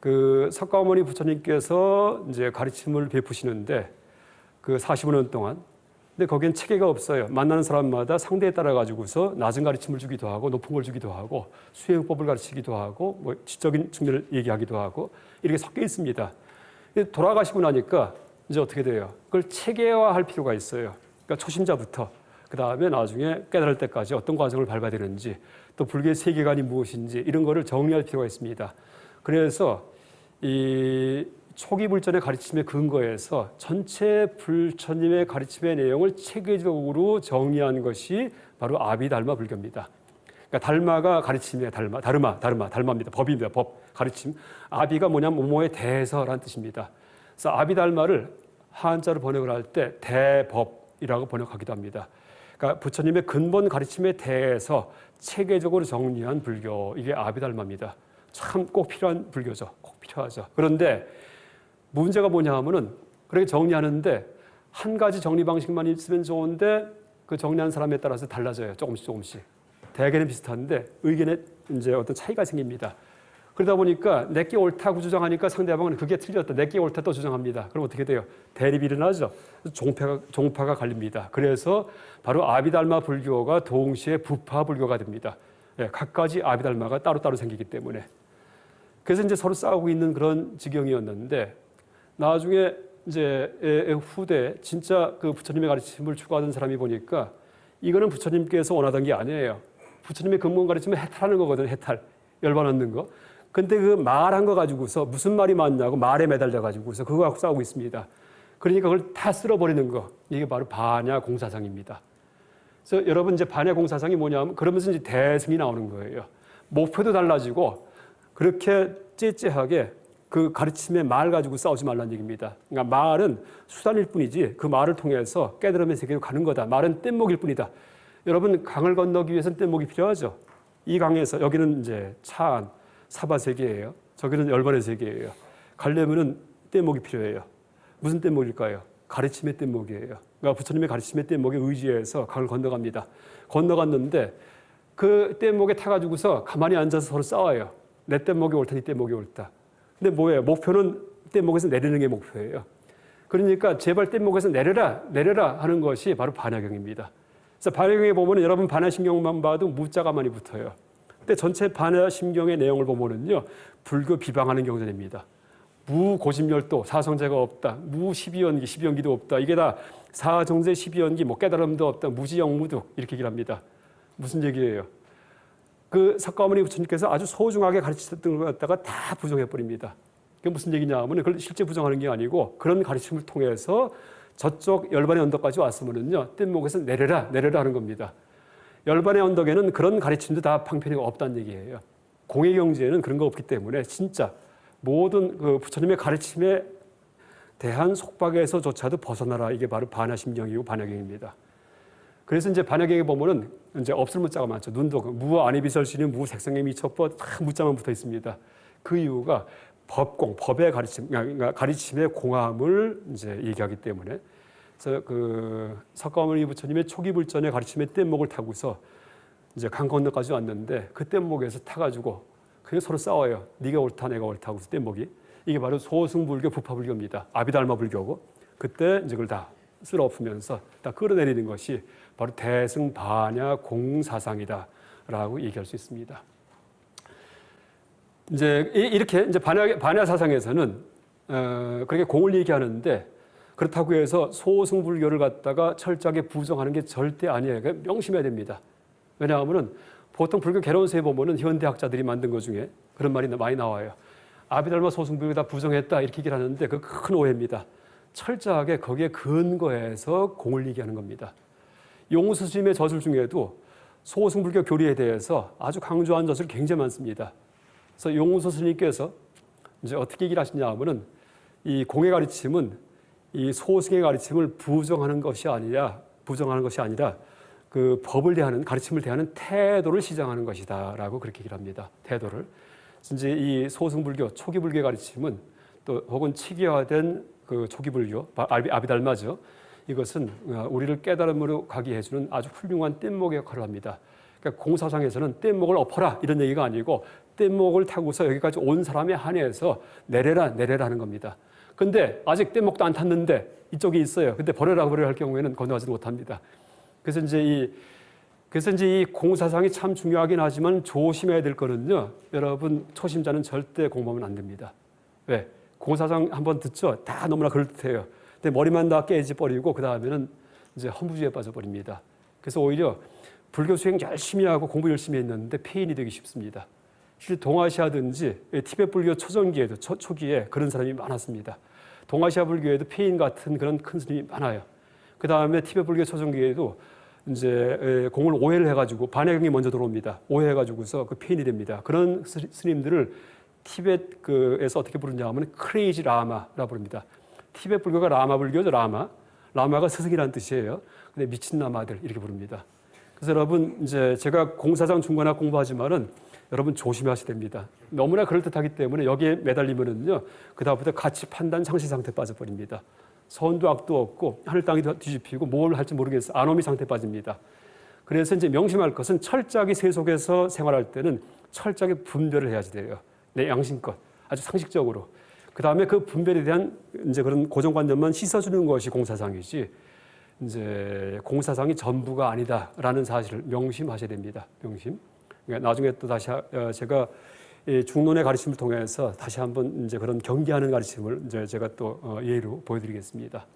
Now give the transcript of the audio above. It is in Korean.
그 석가모니 부처님께서 이제 가르침을 베푸시는데 그 45년 동안. 근데 거기엔 체계가 없어요. 만나는 사람마다 상대에 따라 가지고서 낮은 가르침을 주기도 하고 높은 걸 주기도 하고 수행법을 가르치기도 하고 뭐 지적인 측면을 얘기하기도 하고 이렇게 섞여 있습니다. 근데 돌아가시고 나니까 이제 어떻게 돼요? 그걸 체계화할 필요가 있어요. 그러니까 초심자부터 그 다음에 나중에 깨달을 때까지 어떤 과정을 밟아야 되는지 또 불교의 세계관이 무엇인지 이런 거를 정리할 필요가 있습니다. 그래서 이 초기 불전의 가르침의 근거에서 전체 불처님의 가르침의 내용을 체계적으로 정리한 것이 바로 아비달마 불교입니다. 그러니까 달마가 가르침이에요. 달마입니다. 법입니다. 법, 가르침. 아비가 뭐냐면 모모에 대해서라는 뜻입니다. 그래서 아비달마를 한자로 번역을 할 때 대법이라고 번역하기도 합니다. 그러니까 부처님의 근본 가르침에 대해서 체계적으로 정리한 불교, 이게 아비달마입니다. 참 꼭 필요한 불교죠. 꼭 필요하죠. 그런데 문제가 뭐냐 하면은 그렇게 정리하는데 한 가지 정리 방식만 있으면 좋은데 그 정리한 사람에 따라서 달라져요. 조금씩. 대개는 비슷한데 의견에 이제 어떤 차이가 생깁니다. 그러다 보니까 내게 옳다고 주장하니까 상대방은 그게 틀렸다. 내게 옳다 또 주장합니다. 그럼 어떻게 돼요? 대립이 일어나죠. 종파가 갈립니다. 그래서 바로 아비달마 불교가 동시에 부파 불교가 됩니다. 예, 각가지 아비달마가 따로따로 생기기 때문에. 그래서 이제 서로 싸우고 있는 그런 지경이었는데 나중에 이제 후대 진짜 그 부처님의 가르침을 추구하던 사람이 보니까 이거는 부처님께서 원하던 게 아니에요. 부처님의 근본 가르침은 해탈하는 거거든. 해탈. 열반 얻는 거. 근데 그 말한 거 가지고서 무슨 말이 맞냐고 말에 매달려 가지고서 그거 갖고 싸우고 있습니다. 그러니까 그걸 다 쓸어버리는 거. 이게 바로 반야 공사상입니다. 그래서 여러분 이제 반야 공사상이 뭐냐면 그러면서 이제 대승이 나오는 거예요. 목표도 달라지고 그렇게 째째하게 그 가르침의 말 가지고 싸우지 말라는 얘기입니다. 그러니까 말은 수단일 뿐이지 그 말을 통해서 깨달음의 세계로 가는 거다. 말은 뗏목일 뿐이다. 여러분 강을 건너기 위해서는 뗏목이 필요하죠. 이 강에서 여기는 이제 차안, 사바 세계예요. 저기는 열반의 세계예요. 가려면은 뗏목이 필요해요. 무슨 뗏목일까요? 가르침의 뗏목이에요. 그러니까 부처님의 가르침의 뗏목에 의지해서 강을 건너갑니다. 건너갔는데 그 뗏목에 타가지고서 가만히 앉아서 서로 싸워요. 내 뗏목이 옳다, 네 뗏목이 옳다. 근데 뭐예요? 목표는 뗏목에서 내리는 게 목표예요. 그러니까 제발 뗏목에서 내려라 하는 것이 바로 반야경입니다. 그래서 반야경에 보면 여러분 반야심경만 봐도 무자가 많이 붙어요. 근데 전체 반야심경의 내용을 보면은요, 불교 비방하는 경전입니다. 무고심열도, 사성제가 없다. 무십이연기, 십이연기도 없다. 이게 다 사정제 십이연기, 뭐 깨달음도 없다. 무지영무득 이렇게 얘기를 합니다. 무슨 얘기예요? 그 석가모니 부처님께서 아주 소중하게 가르치셨던 것 갖다가 다 부정해버립니다. 그게 무슨 얘기냐 하면 그걸 실제 부정하는 게 아니고 그런 가르침을 통해서 저쪽 열반의 언덕까지 왔으면은요, 뗏목에서 내려라 하는 겁니다. 열반의 언덕에는 그런 가르침도 다 방편이 없다는 얘기예요. 공예경지에는 그런 거 없기 때문에 진짜 모든 그 부처님의 가르침에 대한 속박에서조차도 벗어나라. 이게 바로 반야심경이고 반야경입니다. 그래서 이제 반야경에 보면은 이제 없을 문자가 많죠. 눈도 무 안이비설시는 무 색성의 미첩법 다 문자만 붙어 있습니다. 그 이유가 법의 가르침, 그러니까 가르침의 공함을 이제 얘기하기 때문에. 그래서 그 석가모니 부처님의 초기 불전의 가르침의 뗏목을 타고서 이제 강 건너까지 왔는데 그 뗏목에서 타가지고 그냥 서로 싸워요. 네가 옳다, 내가 옳다 하고서 뗏목이. 이게 바로 소승불교, 부파불교입니다. 아비달마 불교고. 그때 이제 그걸 다 쓸어엎으면서 다 끌어내리는 것이 바로 대승반야 공사상이다라고 얘기할 수 있습니다. 이제 이렇게 이제 반야 사상에서는 그렇게 공을 얘기하는데 그렇다고 해서 소승불교를 갖다가 철저하게 부정하는 게 절대 아니에요. 명심해야 됩니다. 왜냐하면은 보통 불교 개론서에 보면은 현대학자들이 만든 것 중에 그런 말이 많이 나와요. 아비달마 소승불교 다 부정했다 이렇게 얘기를 하는데 그 큰 오해입니다. 철저하게 거기에 근거해서 공을 얘기하는 겁니다. 용수 스님의 저술 중에도 소승불교 교리에 대해서 아주 강조한 저술이 굉장히 많습니다. 그래서 용수 스님께서 이제 어떻게 얘기를 하시냐 하면은 이 공의 가르침은 이 소승의 가르침을 부정하는 것이 아니라 그 법을 대하는 가르침을 대하는 태도를 시정하는 것이다라고 그렇게 얘기를 합니다. 태도를. 이제 이 소승불교 초기 불교의 가르침은 또 혹은 체계화된 그 초기 불교 아비달마죠. 이것은 우리를 깨달음으로 가게 해주는 아주 훌륭한 뗏목의 역할을 합니다. 그러니까 공사상에서는 뗏목을 엎어라 이런 얘기가 아니고 뗏목을 타고서 여기까지 온 사람에 한해서 내려라 하는 겁니다. 근데 아직 뗏목도 안 탔는데 이쪽에 있어요. 근데 버려라 할 경우에는 건너가지 못합니다. 그래서 이제 이 공사상이 참 중요하긴 하지만 조심해야 될 거는요. 여러분 초심자는 절대 공부하면 안 됩니다. 왜? 공사상 한번 듣죠. 다 너무나 그럴듯해요. 근데 머리만 다 깨져버리고 그 다음에는 이제 허무주의에 빠져버립니다. 그래서 오히려 불교 수행 열심히 하고 공부 열심히 했는데 폐인이 되기 쉽습니다. 실제 동아시아든지 티베트 불교 초전기에도 초기에 그런 사람이 많았습니다. 동아시아 불교에도 폐인 같은 그런 큰 스님이 많아요. 그 다음에 티베트 불교 초전기에도 이제 공을 오해를 해가지고 반야경이 먼저 들어옵니다. 오해해가지고서 그 폐인이 됩니다. 그런 스님들을 티베트에서 어떻게 부르냐 하면 크레이지 라마라 부릅니다. 티베트 불교가 라마 불교죠. 라마가 스승이라는 뜻이에요. 근데 미친 라마들 이렇게 부릅니다. 그래서 여러분 이제 제가 공사상 중간학 공부하지만은 여러분 조심하셔야 됩니다. 너무나 그럴듯하기 때문에 여기에 매달리면은요 그 다음부터 가치 판단 상실 상태 빠져버립니다. 선도 악도 없고 하늘 땅이 뒤집히고 뭘 할지 모르겠어 아노미 상태 빠집니다. 그래서 이제 명심할 것은 철저하게 세속에서 생활할 때는 철저하게 분별을 해야지 돼요. 내 양심껏 아주 상식적으로. 그 다음에 그 분별에 대한 이제 그런 고정관념만 씻어주는 것이 공사상이지. 이제 공사상이 전부가 아니다라는 사실을 명심하셔야 됩니다. 명심. 그러니까 나중에 또 다시 제가 중론의 가르침을 통해서 다시 한번 이제 그런 경계하는 가르침을 이제 제가 또 예로 보여드리겠습니다.